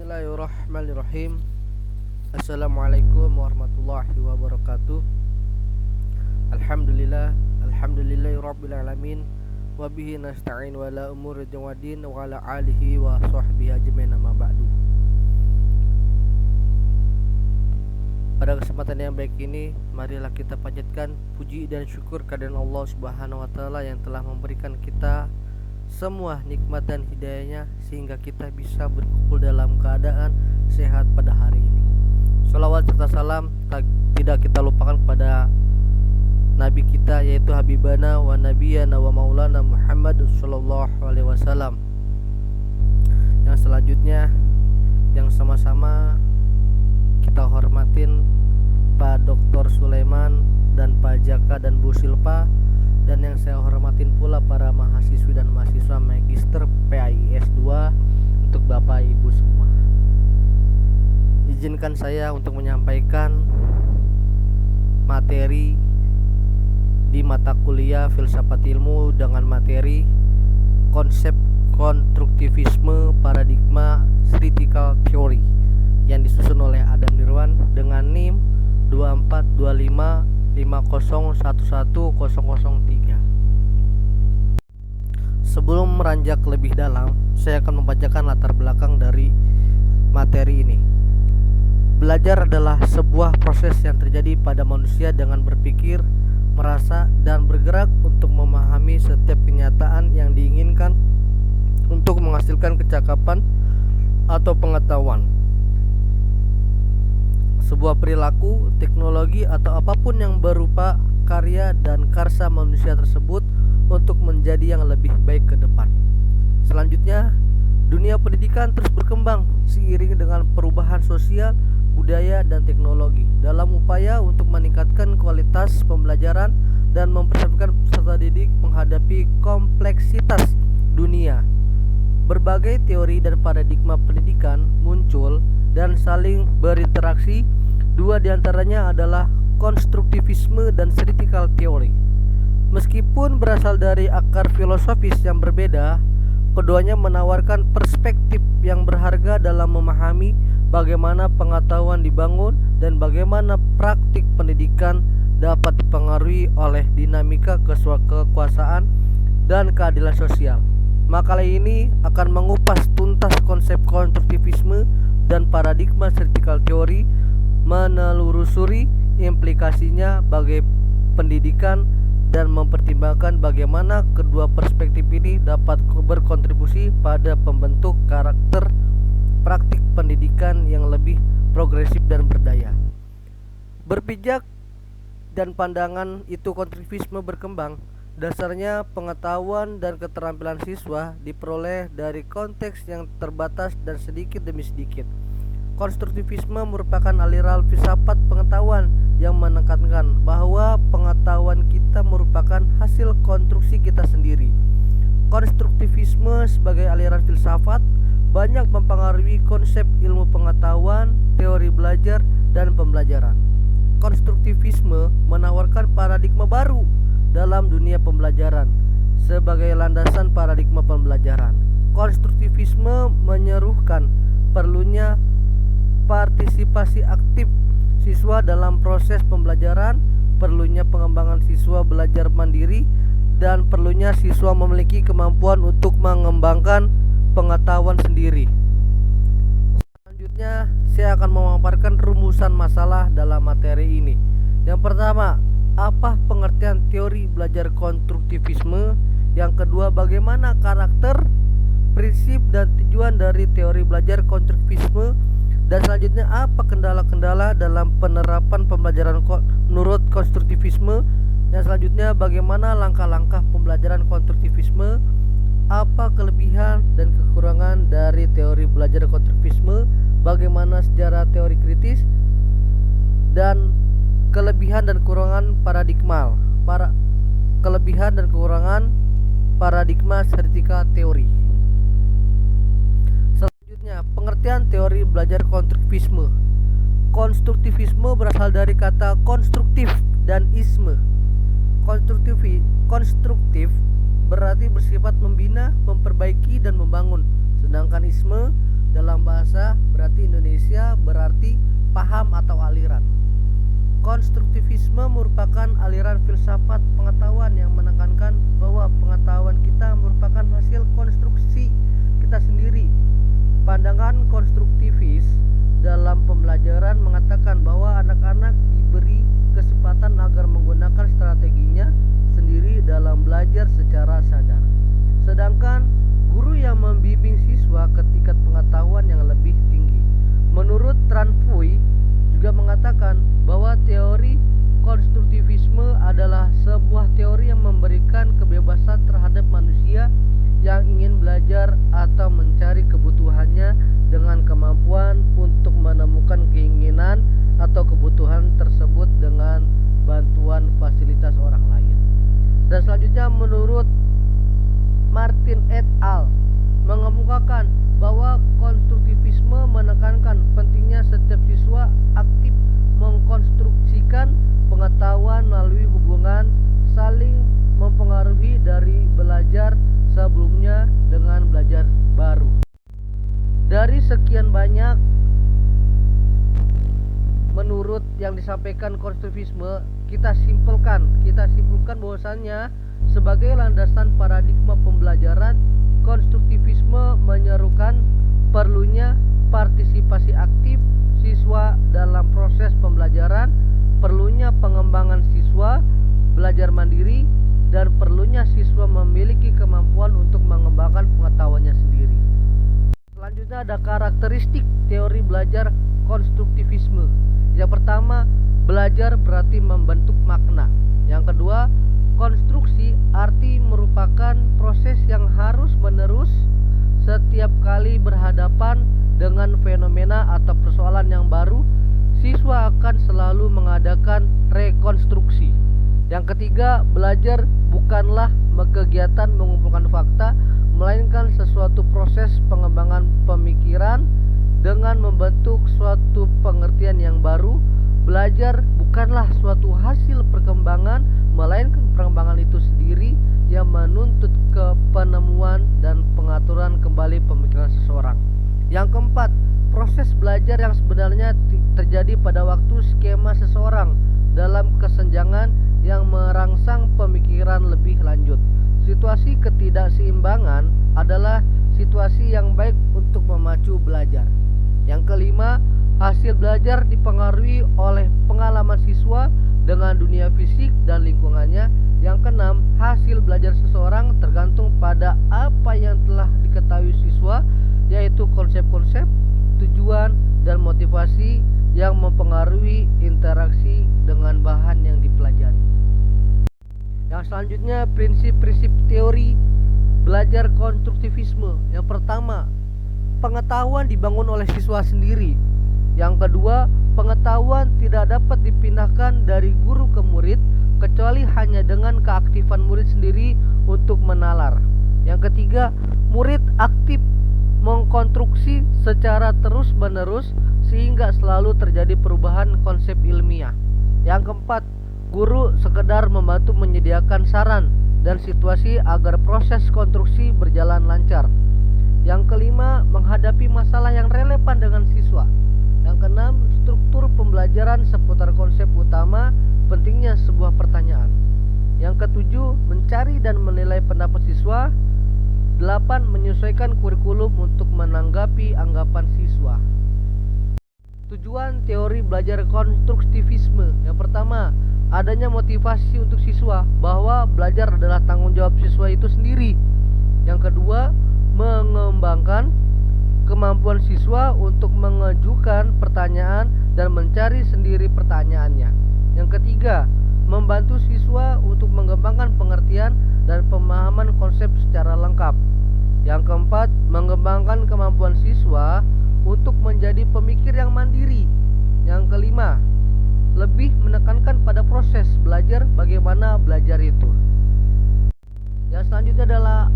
Bismillahirrahmanirrahim. Assalamualaikum warahmatullahi wabarakatuh. Alhamdulillahirabbil alamin wa bihi nasta'in wa la umuri wadin wa ala alihi wa sahbihi ajmain amma ba'du. Pada kesempatan yang baik ini, marilah kita panjatkan puji dan syukur kehadirat Allah Subhanahu wa taala yang telah memberikan kita semua nikmat dan hidayahnya sehingga kita bisa berkumpul dalam keadaan sehat pada hari ini. Sholawat serta salam tidak kita lupakan kepada Nabi kita, yaitu Habibana wa Nabiyana wa Maulana Muhammad sallallahu alaihi wasallam. Yang selanjutnya yang sama-sama kita hormatin Pak Dr. Sulaiman dan Pak Jaka dan Bu Silpa, dan yang saya hormatin pula para mahasiswi dan mahasiswa Magister PAIS 2 untuk Bapak Ibu semua. Izinkan saya untuk menyampaikan materi di mata kuliah Filsafat Ilmu dengan materi konsep konstruktivisme paradigma critical theory yang disusun oleh Adam Nirwan dengan NIM 242550110003. Sebelum meranjak lebih dalam, saya akan membacakan latar belakang dari materi ini. Belajar adalah sebuah proses yang terjadi pada manusia dengan berpikir, merasa, dan bergerak untuk memahami setiap kenyataan yang diinginkan untuk menghasilkan kecakapan atau pengetahuan. Sebuah perilaku, teknologi, atau apapun yang berupa karya dan karsa manusia tersebut untuk menjadi yang lebih baik ke depan. Selanjutnya, dunia pendidikan terus berkembang seiring dengan perubahan sosial, budaya, dan teknologi dalam upaya untuk meningkatkan kualitas pembelajaran dan mempersiapkan peserta didik menghadapi kompleksitas dunia. Berbagai teori dan paradigma pendidikan muncul dan saling berinteraksi. Dua diantaranya adalah konstruktivisme dan critical theory. Meskipun berasal dari akar filosofis yang berbeda, keduanya menawarkan perspektif yang berharga dalam memahami bagaimana pengetahuan dibangun dan bagaimana praktik pendidikan dapat dipengaruhi oleh dinamika kekuasaan dan keadilan sosial. Makalah ini akan mengupas tuntas konsep konstruktivisme dan paradigma critical theory, menelusuri implikasinya bagi pendidikan dan mempertimbangkan bagaimana kedua perspektif ini dapat berkontribusi pada pembentuk karakter praktik pendidikan yang lebih progresif dan berdaya. Berpijak dan pandangan itu konstruktivisme berkembang. Dasarnya pengetahuan dan keterampilan siswa diperoleh dari konteks yang terbatas dan sedikit demi sedikit. Konstruktivisme merupakan aliran filsafat pengetahuan yang menekankan bahwa pengetahuan kita merupakan hasil konstruksi kita sendiri. Konstruktivisme sebagai aliran filsafat banyak mempengaruhi konsep ilmu pengetahuan, teori belajar, dan pembelajaran. Konstruktivisme menawarkan paradigma baru dalam dunia pembelajaran sebagai landasan paradigma pembelajaran. Konstruktivisme menyerukan perlunya partisipasi aktif siswa dalam proses pembelajaran, perlunya pengembangan siswa belajar mandiri, dan perlunya siswa memiliki kemampuan untuk mengembangkan pengetahuan sendiri. Selanjutnya, saya akan memaparkan rumusan masalah dalam materi ini. Yang pertama, apa pengertian teori belajar konstruktivisme? Yang kedua, bagaimana karakter, prinsip, dan tujuan dari teori belajar konstruktivisme? Dan selanjutnya, apa kendala-kendala dalam penerapan pembelajaran menurut konstruktivisme? Yang selanjutnya, bagaimana langkah-langkah pembelajaran konstruktivisme? Apa kelebihan dan kekurangan dari teori belajar konstruktivisme? Bagaimana sejarah teori kritis? Dan kelebihan dan kekurangan paradigma critical theory. Selanjutnya, pengertian teori belajar konstruktivisme. Konstruktivisme berasal dari kata konstruktif dan isme. Konstruktif berarti bersifat membina, memperbaiki, dan membangun. Sedangkan isme dalam bahasa berarti Indonesia berarti paham atau aliran. Konstruktivisme merupakan aliran filsafat pengetahuan yang menekankan bahwa pengetahuan kita merupakan hasil konstruksi kita sendiri. Pandangan konstruktivis dalam pembelajaran mengatakan bahwa anak-anak diberi kesempatan agar menggunakan strateginya sendiri dalam belajar secara sadar. Sedangkan guru yang membimbing siswa ke tingkat pengetahuan yang lebih tinggi. Menurut Tran-Fui juga mengatakan bahwa teori konstruktivisme adalah sebuah teori yang memberikan kebebasan terhadap manusia yang ingin belajar atau mencari kebutuhannya dengan kemampuan untuk menemukan keinginan atau kebutuhan tersebut dengan bantuan fasilitas orang lain. Dan selanjutnya menurut Martin et al. Mengemukakan bahwa konstruktivisme menekankan pentingnya setiap siswa aktif mengkonstruksikan pengetahuan melalui hubungan saling mempengaruhi dari belajar sebelumnya dengan belajar baru. Dari sekian banyak menurut yang disampaikan konstruktivisme, kita simpulkan bahwasannya sebagai landasan paradigma pembelajaran, konstruktivisme menyerukan perlunya partisipasi aktif siswa dalam proses pembelajaran, perlunya pengembangan siswa belajar mandiri, dan perlunya siswa memiliki kemampuan untuk mengembangkan pengetahuannya sendiri. Selanjutnya ada karakteristik teori belajar konstruktivisme. Yang pertama, belajar berarti membentuk makna. Yang kedua, konstruksi arti merupakan proses yang harus-menerus. Setiap kali berhadapan dengan fenomena atau persoalan yang baru, siswa akan selalu mengadakan rekonstruksi. Yang ketiga, belajar bukanlah kegiatan mengumpulkan fakta, melainkan sesuatu proses pengembangan pemikiran dengan membentuk suatu pengertian yang baru. Belajar bukanlah suatu hasil perkembangan, melainkan perkembangan itu sendiri yang menuntut ke penemuan dan pengaturan kembali pemikiran seseorang. Yang keempat, proses belajar yang sebenarnya terjadi pada waktu skema seseorang dalam kesenjangan yang merangsang pemikiran lebih lanjut. Situasi ketidakseimbangan adalah situasi yang baik untuk memacu belajar. Yang kelima, hasil belajar dipengaruhi oleh pengalaman siswa dengan dunia fisik dan lingkungannya. Yang keenam, hasil belajar seseorang tergantung pada apa yang telah diketahui siswa, yaitu konsep-konsep, tujuan, dan motivasi yang mempengaruhi interaksi dengan bahan yang dipelajari. Yang selanjutnya, prinsip-prinsip teori belajar konstruktivisme. Yang pertama, pengetahuan dibangun oleh siswa sendiri. Yang kedua, pengetahuan tidak dapat dipindahkan dari guru ke murid kecuali hanya dengan keaktifan murid sendiri untuk menalar. Yang ketiga, murid aktif mengkonstruksi secara terus-menerus sehingga selalu terjadi perubahan konsep ilmiah. Yang keempat, guru sekedar membantu menyediakan saran dan situasi agar proses konstruksi berjalan lancar. Yang kelima, menghadapi masalah yang relevan dengan siswa. Yang keenam, struktur pembelajaran seputar konsep utama, pentingnya sebuah pertanyaan. Yang ketujuh, mencari dan menilai pendapat siswa. 8. Menyesuaikan kurikulum untuk menanggapi anggapan siswa. Tujuan teori belajar konstruktivisme. Yang pertama, adanya motivasi untuk siswa bahwa belajar adalah tanggung jawab siswa itu sendiri. Yang kedua, mengembangkan kemampuan siswa untuk mengajukan pertanyaan dan mencari sendiri pertanyaannya. Yang ketiga, membantu siswa untuk mengembangkan pengertian dan pemahaman konsep secara lengkap. Yang keempat, mengembangkan kemampuan siswa untuk menjadi pemikir yang mandiri. Yang kelima, lebih menekankan pada proses belajar, bagaimana belajar itu. Yang selanjutnya adalah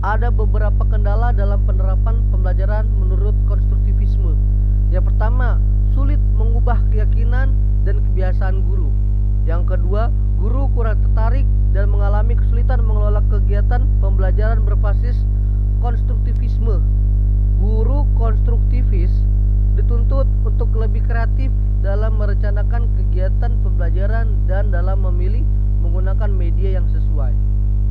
ada beberapa kendala dalam penerapan pembelajaran menurut konstruktivisme. Yang pertama, sulit mengubah keyakinan dan kebiasaan guru. Yang kedua, guru kurang tertarik dan mengalami kesulitan mengelola kegiatan pembelajaran berbasis konstruktivisme. Guru konstruktif kreatif dalam merencanakan kegiatan pembelajaran dan dalam memilih menggunakan media yang sesuai.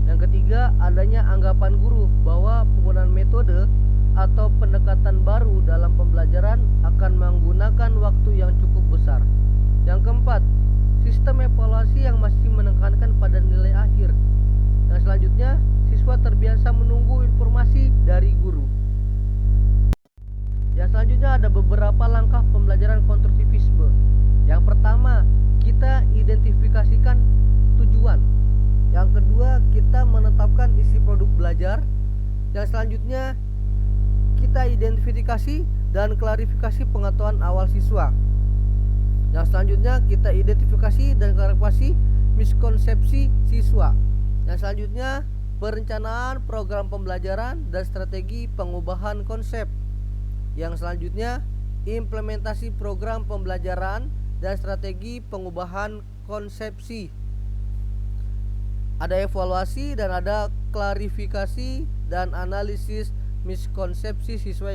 Yang ketiga, adanya anggapan guru bahwa penggunaan metode atau pendekatan baru dalam pembelajaran akan menggunakan waktu yang cukup besar. Yang keempat, sistem evaluasi yang masih menekankan pada nilai akhir. Dan selanjutnya, siswa terbiasa menunggu informasi dari guru. Yang selanjutnya ada beberapa langkah pembelajaran konstruktivisme. Yang pertama, kita identifikasikan tujuan. Yang kedua, kita menetapkan isi produk belajar. Yang selanjutnya, kita identifikasi dan klarifikasi pengetahuan awal siswa. Yang selanjutnya, kita identifikasi dan klarifikasi miskonsepsi siswa. Yang selanjutnya, perencanaan program pembelajaran dan strategi pengubahan konsep. Yang selanjutnya, implementasi program pembelajaran dan strategi pengubahan konsepsi. Ada evaluasi dan ada klarifikasi dan analisis miskonsepsi siswa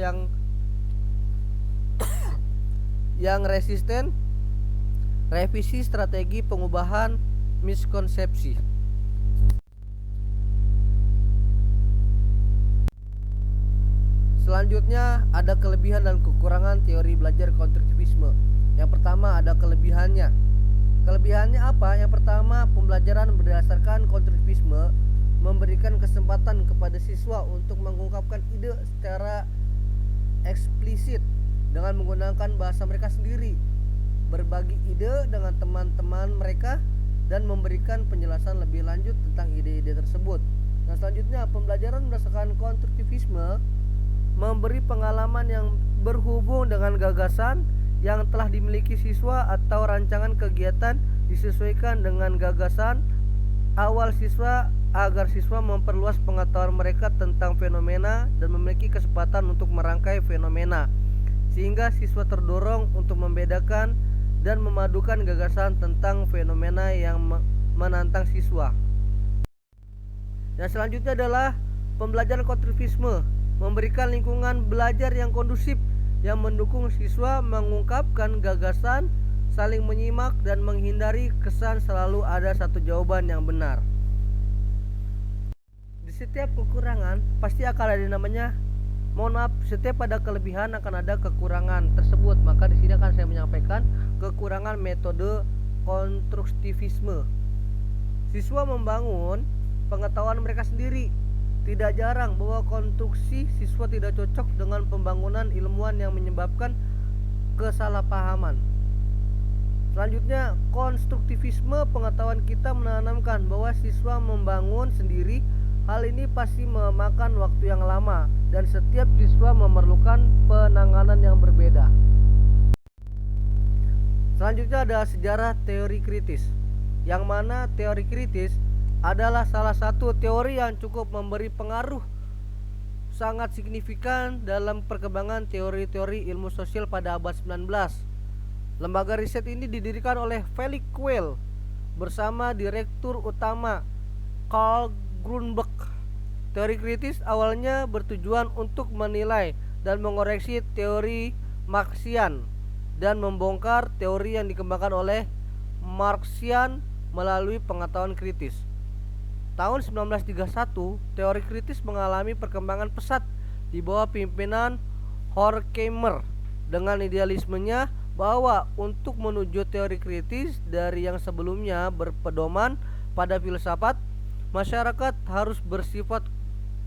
yang resisten, revisi strategi pengubahan miskonsepsi. Selanjutnya ada kelebihan dan kekurangan teori belajar konstruktivisme. Yang pertama ada kelebihannya. Kelebihannya apa? Yang pertama, pembelajaran berdasarkan konstruktivisme memberikan kesempatan kepada siswa untuk mengungkapkan ide secara eksplisit dengan menggunakan bahasa mereka sendiri, berbagi ide dengan teman-teman mereka, dan memberikan penjelasan lebih lanjut tentang ide-ide tersebut. Nah, selanjutnya, pembelajaran berdasarkan konstruktivisme memberi pengalaman yang berhubung dengan gagasan yang telah dimiliki siswa atau rancangan kegiatan disesuaikan dengan gagasan awal siswa agar siswa memperluas pengetahuan mereka tentang fenomena dan memiliki kesempatan untuk merangkai fenomena, sehingga siswa terdorong untuk membedakan dan memadukan gagasan tentang fenomena yang menantang siswa. Yang selanjutnya adalah pembelajaran konstruktivisme memberikan lingkungan belajar yang kondusif yang mendukung siswa mengungkapkan gagasan, saling menyimak, dan menghindari kesan selalu ada satu jawaban yang benar. Di setiap kekurangan pasti akan ada namanya, setiap ada kelebihan akan ada kekurangan tersebut. Maka di sini akan saya menyampaikan kekurangan metode konstruktivisme. Siswa membangun pengetahuan mereka sendiri. Tidak jarang bahwa konstruksi siswa tidak cocok dengan pembangunan ilmuwan yang menyebabkan kesalahpahaman. Selanjutnya, konstruktivisme pengetahuan kita menanamkan bahwa siswa membangun sendiri. Hal ini pasti memakan waktu yang lama dan setiap siswa memerlukan penanganan yang berbeda. Selanjutnya ada sejarah teori kritis, yang mana teori kritis adalah salah satu teori yang cukup memberi pengaruh sangat signifikan dalam perkembangan teori-teori ilmu sosial pada abad 19. Lembaga riset ini didirikan oleh Felix Quayle bersama Direktur Utama Carl Grunberg. Teori kritis awalnya bertujuan untuk menilai dan mengoreksi teori Marxian dan membongkar teori yang dikembangkan oleh Marxian melalui pengetahuan kritis. Tahun 1931, teori kritis mengalami perkembangan pesat di bawah pimpinan Horkheimer dengan idealismenya bahwa untuk menuju teori kritis dari yang sebelumnya berpedoman pada filsafat, masyarakat harus bersifat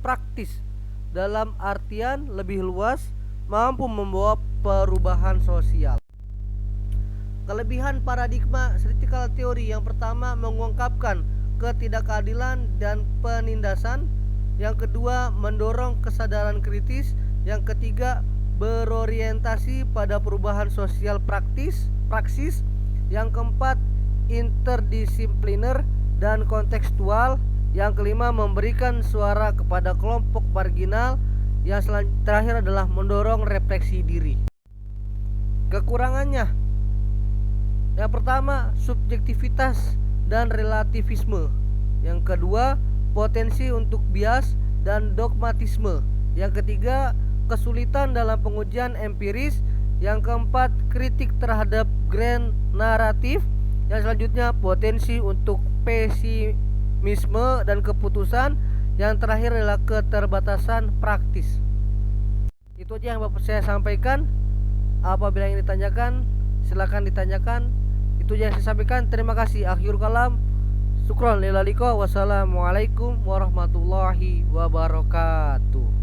praktis dalam artian lebih luas, mampu membawa perubahan sosial. Kelebihan paradigma critical theory yang pertama mengungkapkan ketidakadilan dan penindasan. Yang kedua, mendorong kesadaran kritis. Yang ketiga, berorientasi pada perubahan sosial praksis. Yang keempat, interdisipliner dan kontekstual. Yang kelima, memberikan suara kepada kelompok marginal. Yang terakhir adalah mendorong refleksi diri. Kekurangannya, yang pertama, subjektivitas dan relativisme. Yang kedua, potensi untuk bias dan dogmatisme. Yang ketiga, kesulitan dalam pengujian empiris. Yang keempat, kritik terhadap grand naratif. Yang selanjutnya, potensi untuk pesimisme dan keputusan. Yang terakhir adalah keterbatasan praktis. Itu aja yang Bapak saya sampaikan. Apabila yang ditanyakan, silakan ditanyakan. Itu aja yang saya sampaikan. Terima kasih. Akhirul kalam. Syukron lillaliko. Wassalamualaikum warahmatullahi wabarakatuh.